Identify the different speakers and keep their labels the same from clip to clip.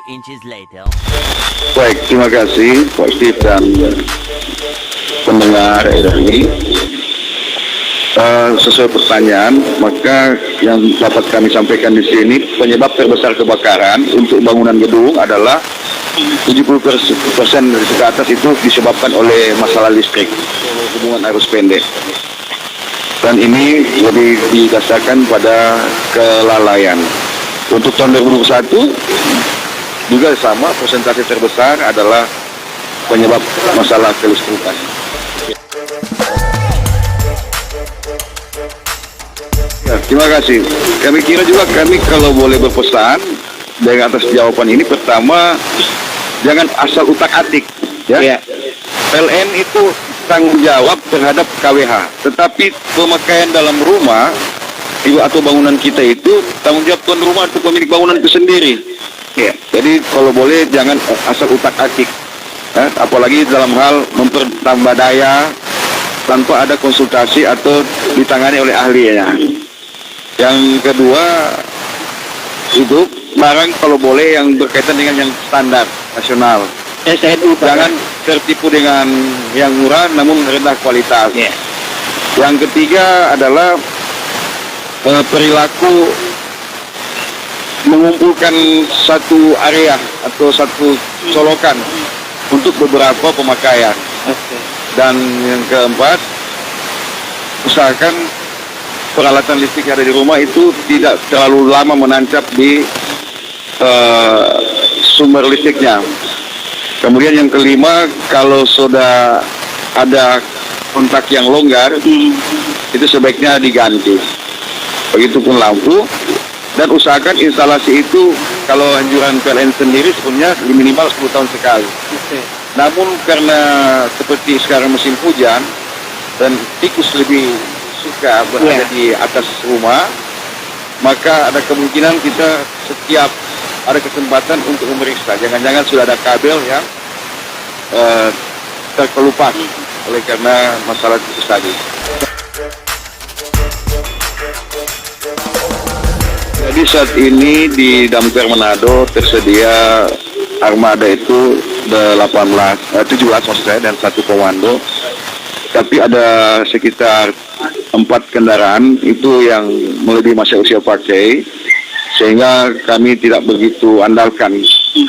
Speaker 1: inches later.
Speaker 2: Baik, terima kasih Pak Steve dan pendengar RRI. Sesuai pertanyaan, maka yang dapat kami sampaikan di sini, penyebab terbesar kebakaran untuk bangunan gedung adalah 70% dari ke atas itu disebabkan oleh masalah listrik, hubungan arus pendek. Dan ini lebih didasarkan pada kelalaian. Untuk tahun 2021 juga sama, persentase terbesar adalah penyebab masalah kelistrikan. Ya, terima kasih. Kami kira juga kalau boleh berpesan dengan atas jawaban ini, pertama jangan asal utak-atik, ya. PLN itu tanggung jawab terhadap KWH, tetapi pemakaian dalam rumah atau bangunan kita itu tanggung jawab tuan rumah atau pemilik bangunan itu sendiri. Ya. Jadi kalau boleh jangan asal utak-atik, ya. Apalagi dalam hal mempertambah daya tanpa ada konsultasi atau ditangani oleh ahlinya. Yang kedua, itu barang kalau boleh yang berkaitan dengan yang standar nasional. SNU, jangan tertipu dengan yang murah namun rendah kualitas. Yeah. Yang ketiga adalah perilaku mengumpulkan satu area atau satu colokan untuk beberapa pemakaian. Okay. Dan yang keempat, usahakan peralatan listrik yang ada di rumah itu tidak terlalu lama menancap di sumber listriknya. Kemudian yang kelima, kalau sudah ada kontak yang longgar, itu sebaiknya diganti. Begitupun lampu, dan usahakan instalasi itu kalau anjuran PLN sendiri sebenarnya minimal 10 tahun sekali. Namun karena seperti sekarang musim hujan dan tikus lebih suka berada di atas rumah, maka ada kemungkinan kita setiap ada kesempatan untuk memeriksa. Jangan-jangan sudah ada kabel yang terkelupas oleh karena masalah tikus tadi. Jadi saat ini di Damkar Manado tersedia armada itu 17 maksud saya, dan satu komando. Tapi ada sekitar 4 kendaraan itu yang melebihi masa usia pakai, sehingga kami tidak begitu andalkan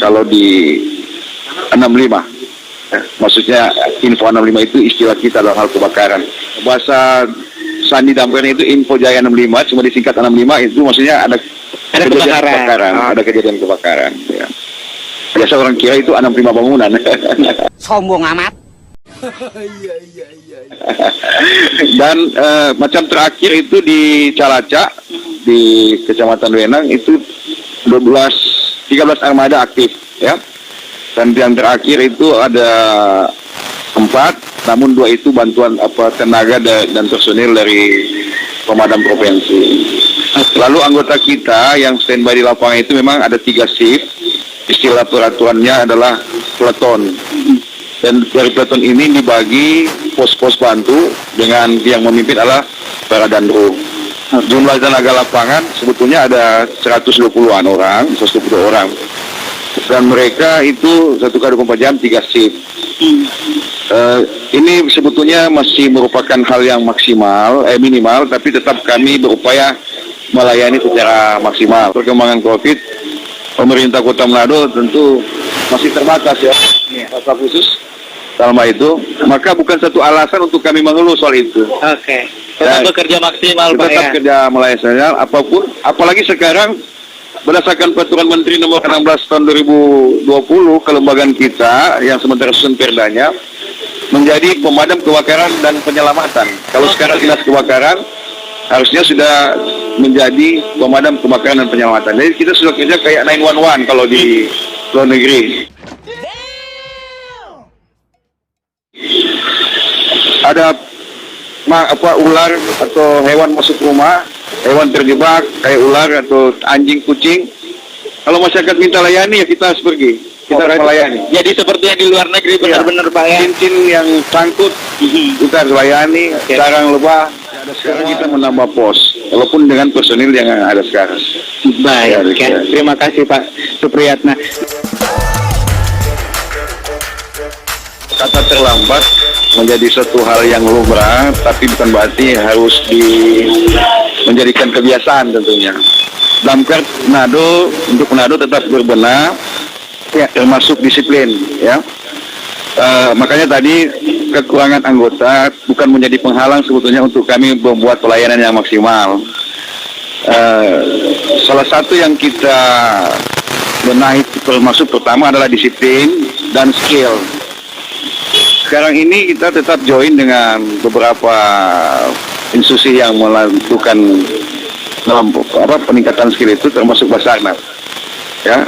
Speaker 2: kalau di 65. Maksudnya info 65 itu istilah kita dalam hal kebakaran. Bahasa Sandi Damkarnya itu info Jaya 65, cuma disingkat 65 itu maksudnya ada kejadian kebakaran, ada kejadian kebakaran. Ya. Biasa orang kira itu 65 bangunan.
Speaker 1: Sombong amat.
Speaker 2: Dan macam terakhir itu di Calacak, di Kecamatan Wenang itu 13 armada aktif, ya. Dan yang terakhir itu ada 4, namun 2 itu bantuan tenaga dan personil dari pemadam provinsi. Lalu anggota kita yang standby di lapangan itu memang ada 3 shift. Istilah peraturannya adalah peleton. Dan dari peleton ini dibagi pos-pos bantu dengan yang memimpin adalah para danru. Jumlah tenaga lapangan sebetulnya ada 120-an orang, 120 orang. Dan mereka itu 1x24 jam 3 shift. Ini sebetulnya masih merupakan hal yang minimal, tapi tetap kami berupaya melayani secara maksimal. Perkembangan COVID, pemerintah Kota Manado tentu masih terbatas, ya, masa khusus dalam hal itu, maka bukan satu alasan untuk kami mengeluh soal itu.
Speaker 3: Oke. Tetap bekerja maksimal, Pak,
Speaker 2: tetap kerja melayani apapun, apalagi sekarang berdasarkan Peraturan Menteri Nomor 16 Tahun 2020, kelembagaan kita yang sementara susun perdanya menjadi pemadam kebakaran dan penyelamatan. Kalau sekarang dinas kebakaran, harusnya sudah menjadi pemadam kebakaran dan penyelamatan. Jadi kita sudah kerja kayak 911 kalau di luar negeri. Ada ular atau hewan masuk rumah, hewan terjebak kayak ular atau anjing, kucing. Kalau masyarakat minta layani, ya kita harus pergi. Kita harus melayani.
Speaker 3: Jadi seperti yang di luar negeri, benar-benar, Pak, ya.
Speaker 2: Cincin yang sangkut kita harus layani. Sarang lebah. Sekarang kita menambah pos, walaupun dengan personil yang ada sekarang.
Speaker 3: Baik, ya. Terima kasih Pak Supriyatna.
Speaker 2: kata terlambat menjadi suatu hal yang lumrah, tapi bukan berarti harus menjadikan kebiasaan tentunya. Damkar Manado, untuk Manado tetap berbenah, ya, termasuk disiplin, ya. Makanya tadi kekurangan anggota bukan menjadi penghalang sebetulnya untuk kami membuat pelayanan yang maksimal. Salah satu yang kita benahi termasuk pertama adalah disiplin dan skill. Sekarang ini kita tetap join dengan beberapa institusi yang melakukan peningkatan skill itu, termasuk Basarnas. Ya,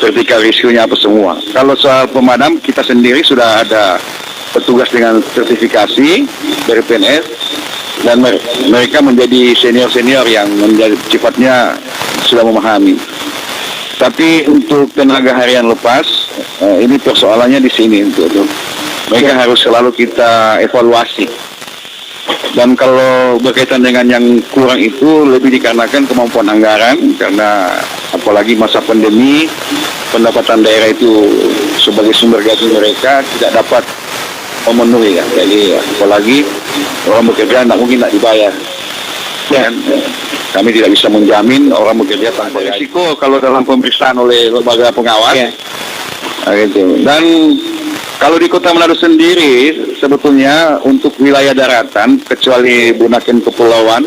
Speaker 2: ketika risikonya apa semua. Kalau soal pemadam, kita sendiri sudah ada petugas dengan sertifikasi dari PNS, dan mereka menjadi senior-senior yang menjadi sifatnya sudah memahami. Tapi untuk tenaga harian lepas, ini persoalannya di sini untuk mereka harus selalu kita evaluasi. Dan kalau berkaitan dengan yang kurang itu lebih dikarenakan kemampuan anggaran, karena apalagi masa pandemi, pendapatan daerah itu sebagai sumber gaji mereka tidak dapat memenuhi, ya. Jadi apalagi orang bekerja mungkin tidak dibayar. Dan kami tidak bisa menjamin orang bekerja tanpa risiko kalau dalam pemeriksaan oleh lembaga pengawas. Ya. Gitu. Dan kalau di Kota Manado sendiri sebetulnya untuk wilayah daratan kecuali Bunaken Kepulauan,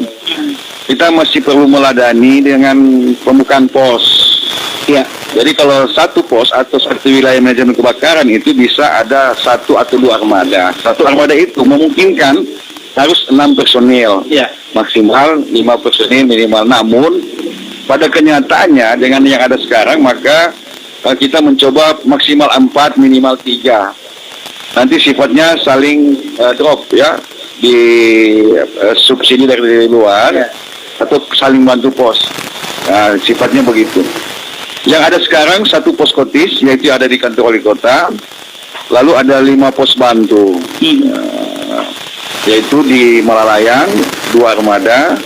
Speaker 2: kita masih perlu meladani dengan pembukaan pos. Ya. Jadi kalau satu pos atau satu wilayah manajemen kebakaran itu bisa ada 1 atau 2 armada. Satu armada itu memungkinkan harus 6 personil. Ya. Maksimal 5 personil minimal. Namun pada kenyataannya dengan yang ada sekarang maka kita mencoba maksimal 4 minimal 3. Nanti sifatnya saling drop, ya, di subsidi dari luar, ya, atau saling bantu pos. Nah, sifatnya begitu. Yang ada sekarang 1 pos kotis, yaitu ada di kantor wali kota, lalu ada 5 pos bantu, yaitu di Malalayang 2 armada,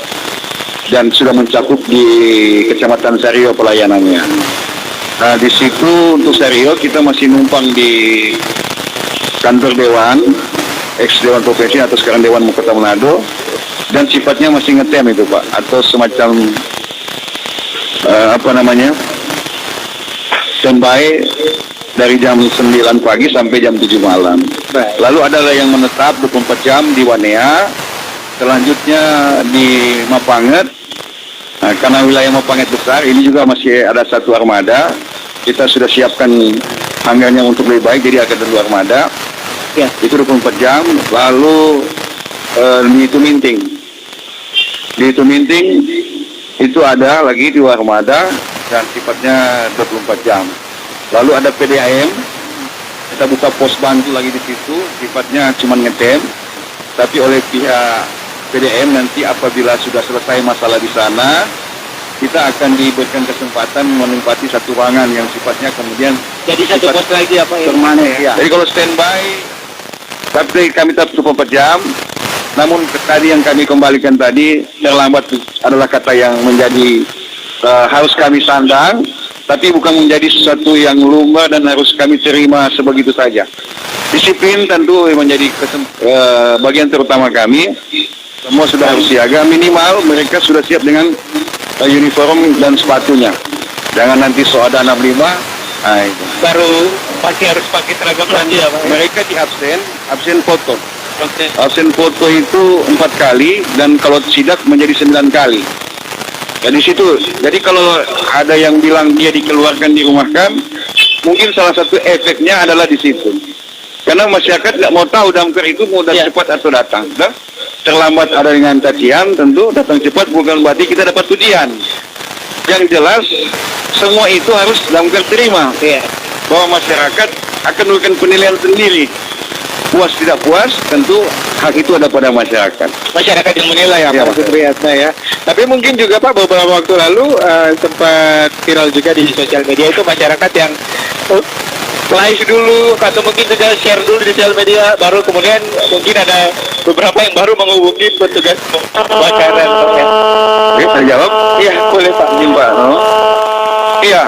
Speaker 2: dan sudah mencakup di Kecamatan Sario pelayanannya. Nah, di situ untuk Sario kita masih numpang di kantor Dewan, ex-Dewan Provinsi atau sekarang Dewan Kota Manado, dan sifatnya masih ngetem itu, Pak, atau semacam standby dari jam 9 pagi sampai jam 7 malam. Lalu ada yang menetap 24 jam di Wanea, selanjutnya di Mapanget. Nah, karena wilayah Mapanget besar, ini juga masih ada 1 armada. Kita sudah siapkan hanggarnya untuk lebih baik, jadi akan ada 2 armada. Ya, itu 24 jam. Lalu di Tuminting. Di Tuminting itu ada lagi 2 armada dan sifatnya 24 jam. Lalu ada PDAM. Kita buka pos bantu lagi di situ, sifatnya cuma ngetem. Tapi oleh pihak PDAM nanti apabila sudah selesai masalah di sana, kita akan diberikan kesempatan menempati 1 ruangan yang sifatnya kemudian
Speaker 3: jadi 1 pos lagi apa ya?
Speaker 2: Permanen, ya. Jadi kalau standby, tapi kami tetap 24 jam. Namun tadi yang kami kembalikan tadi, terlambat adalah kata yang menjadi harus kami sandang, tapi bukan menjadi sesuatu yang lumrah dan harus kami terima sebegitu saja. Disiplin tentu menjadi bagian terutama kami. Semua sudah harus siaga, minimal mereka sudah siap dengan uniform dan sepatunya. Jangan nanti soada 65,
Speaker 3: baru pasti harus pakai seragam lagi ya, Pak.
Speaker 2: Mereka di absen foto. Absen foto itu 4 kali, dan kalau sidak menjadi 9 kali. Jadi situ, jadi kalau ada yang bilang dia dikeluarkan, dirumahkan, mungkin salah satu efeknya adalah di situ. Karena masyarakat nggak mau tahu damkar itu mau datang cepat atau datang. Nah, terlambat ada dengan cacian, tentu datang cepat bukan berarti kita dapat pujian. Yang jelas, semua itu harus damkar terima. Bahwa masyarakat akan memberikan penilaian sendiri. Puas tidak puas, tentu hak itu ada pada masyarakat.
Speaker 3: Masyarakat yang menilai apa Supriyatna ya. Tapi mungkin juga Pak beberapa waktu lalu sempat viral juga di sosial media itu masyarakat yang live dulu atau mungkin juga share dulu di sosial media, baru kemudian mungkin ada beberapa yang baru menghubungi petugas kebakaran.
Speaker 2: Bisa jawab?
Speaker 3: Iya, boleh Pak.
Speaker 2: Iya.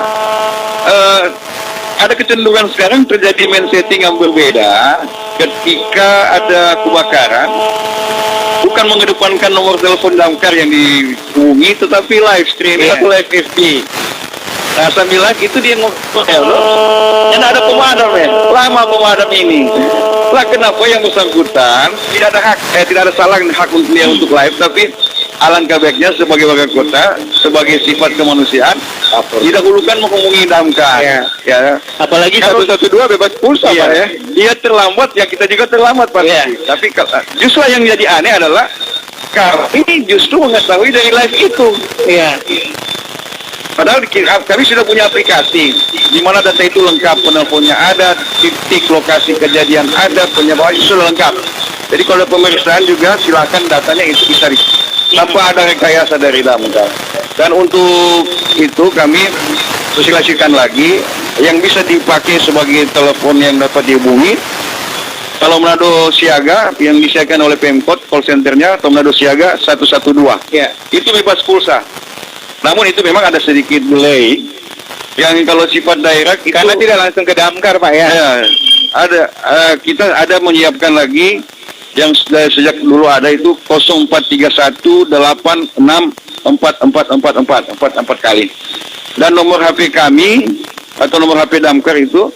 Speaker 2: ada kecenderungan sekarang terjadi main setting yang berbeda ketika ada kebakaran, bukan mengedepankan nomor telepon damkar yang dihubungi, tetapi live streaming atau live FB. Nah, sambil lagi itu dia ngomel, dan ada pemadam lama pemadam ini. Lah kenapa yang bersangkutan tidak ada hak, tidak ada salah hak untuk dia untuk live, tapi alangkah baiknya sebagai warga kota, sebagai sifat kemanusiaan, didahulukan menghubungi damkar. Ya.
Speaker 3: Apalagi 112 bebas pulsa Pak ya.
Speaker 2: Dia terlambat, ya kita juga terlambat pasti. Tapi justru yang jadi aneh adalah kami justru mengetahui dari live itu.
Speaker 3: Iya.
Speaker 2: Padahal kami sudah punya aplikasi di mana data itu lengkap, penelponnya ada, titik lokasi kejadian ada, penyebab itu sudah lengkap. Jadi kalau ada pemeriksaan juga silakan datanya itu bisa tanpa ada rekayasa dari damkar. Dan untuk itu kami sosialisasikan lagi yang bisa dipakai sebagai telepon yang dapat dihubungi. Kalau Manado Siaga yang disiapkan oleh Pemkot call centernya atau Manado Siaga 112.
Speaker 3: Ya.
Speaker 2: Itu bebas pulsa. Namun itu memang ada sedikit delay. Yang kalau sifat direct itu,
Speaker 3: Karena tidak langsung ke damkar Pak ya.
Speaker 2: ya ada kita ada menyiapkan lagi yang sejak dulu ada itu 0431864444 kali. Dan nomor HP kami atau nomor HP damkar itu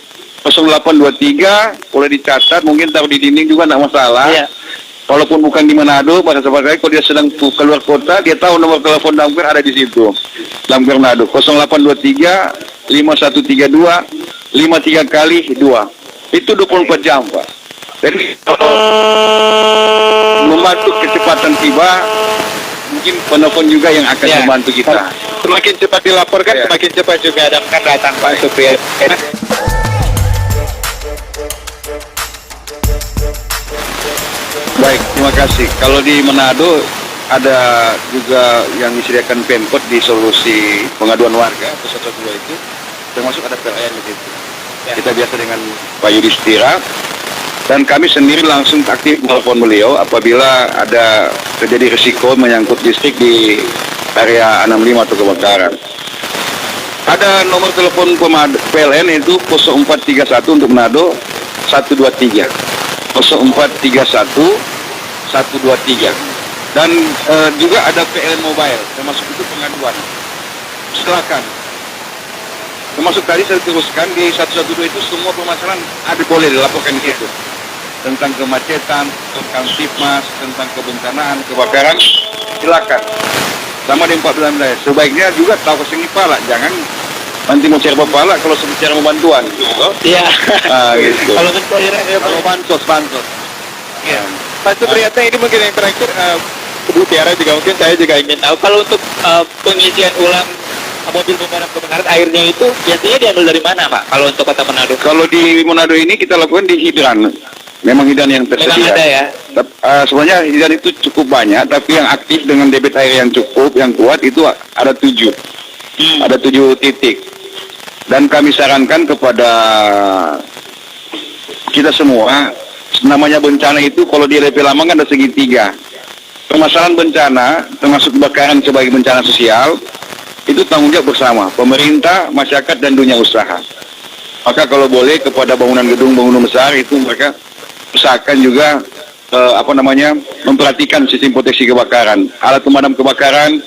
Speaker 2: 0823, boleh dicatat, mungkin taruh di dinding juga tidak masalah.
Speaker 3: Iya.
Speaker 2: Walaupun bukan di Manado, pada sahabat saya, kalau dia sedang keluar kota, dia tahu nomor telepon damkar ada di situ. Damkar Manado 0823 5132 53 kali 2. Itu 24 jam, Pak. Jadi kalau membantu kecepatan tiba, mungkin penelpon juga yang akan membantu kita.
Speaker 3: Semakin cepat dilaporkan, semakin cepat juga damkar datang Pak Supriyatna.
Speaker 2: Baik, terima kasih. Kalau di Manado ada juga yang disediakan Pemkot di solusi pengaduan warga atau 112 itu, termasuk ada PLN di situ. Kita biasa dengan Pak Yudhistira, dan kami sendiri langsung aktif telepon beliau apabila ada terjadi risiko menyangkut listrik di area 65 atau kebakaran. Ada nomor telepon PLN itu 0431 untuk Manado 123. 0431 123. Dan juga ada PLN Mobile, termasuk itu pengaduan. Silakan. Termasuk tadi saya teruskan di 112 itu semua permasalahan ada boleh dilaporkan di situ. Tentang kemacetan, tentang tipmas, tentang kebencanaan, kebakaran, silakan. Sama di 14 wilayah. Sebaiknya juga tahu kesini pala, jangan nanti mau cari pala kalau sebicara mau bantuan.
Speaker 3: Iya.
Speaker 2: Gitu.
Speaker 3: Kalau pencairan ya
Speaker 2: Kalau bansos.
Speaker 3: Iya. Pak Supriyatna, ini mungkin yang terakhir, Bu Tiara juga mungkin saya juga ingin tahu kalau untuk pengisian ulang mobil pemadam kebakaran airnya itu biasanya diambil dari mana Pak? Kalau untuk Kota Manado?
Speaker 2: Kalau di Manado ini kita lakukan di hidran. Memang hidran yang tersedia.
Speaker 3: Memang ada ya?
Speaker 2: Sebenarnya hidran itu cukup banyak, tapi yang aktif dengan debit air yang cukup, yang kuat itu ada 7. Ada 7 titik. Dan kami sarankan kepada kita semua, namanya bencana itu kalau di LP lama kan ada segitiga. Permasalahan bencana, termasuk kebakaran sebagai bencana sosial, itu tanggung jawab bersama, pemerintah, masyarakat, dan dunia usaha. Maka kalau boleh kepada bangunan gedung, bangunan besar itu mereka usahakan juga memperhatikan sistem proteksi kebakaran. Alat pemadam kebakaran,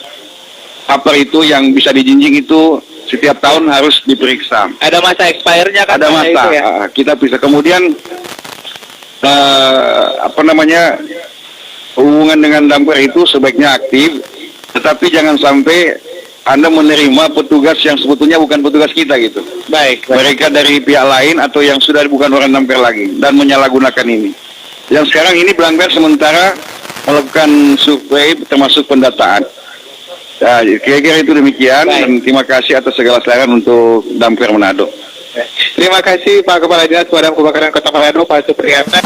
Speaker 2: apa itu yang bisa dijinjing itu setiap tahun harus diperiksa.
Speaker 3: Ada masa expirednya kan?
Speaker 2: Ada masa,
Speaker 3: itu ya?
Speaker 2: kita bisa kemudian hubungan dengan damkar itu sebaiknya aktif, tetapi jangan sampai Anda menerima petugas yang sebetulnya bukan petugas kita gitu.
Speaker 3: Baik.
Speaker 2: Mereka dari pihak lain atau yang sudah bukan orang damkar lagi dan menyalahgunakan ini. Yang sekarang ini Blangkar sementara melakukan survei termasuk pendataan. Nah, kira-kira itu demikian.
Speaker 3: Baik.
Speaker 2: Dan terima kasih atas segala saran untuk Damkar Manado.
Speaker 3: Terima kasih Pak Kepala Dinas Pemadam Kebakaran Kota Manado, Pak Supriyatna.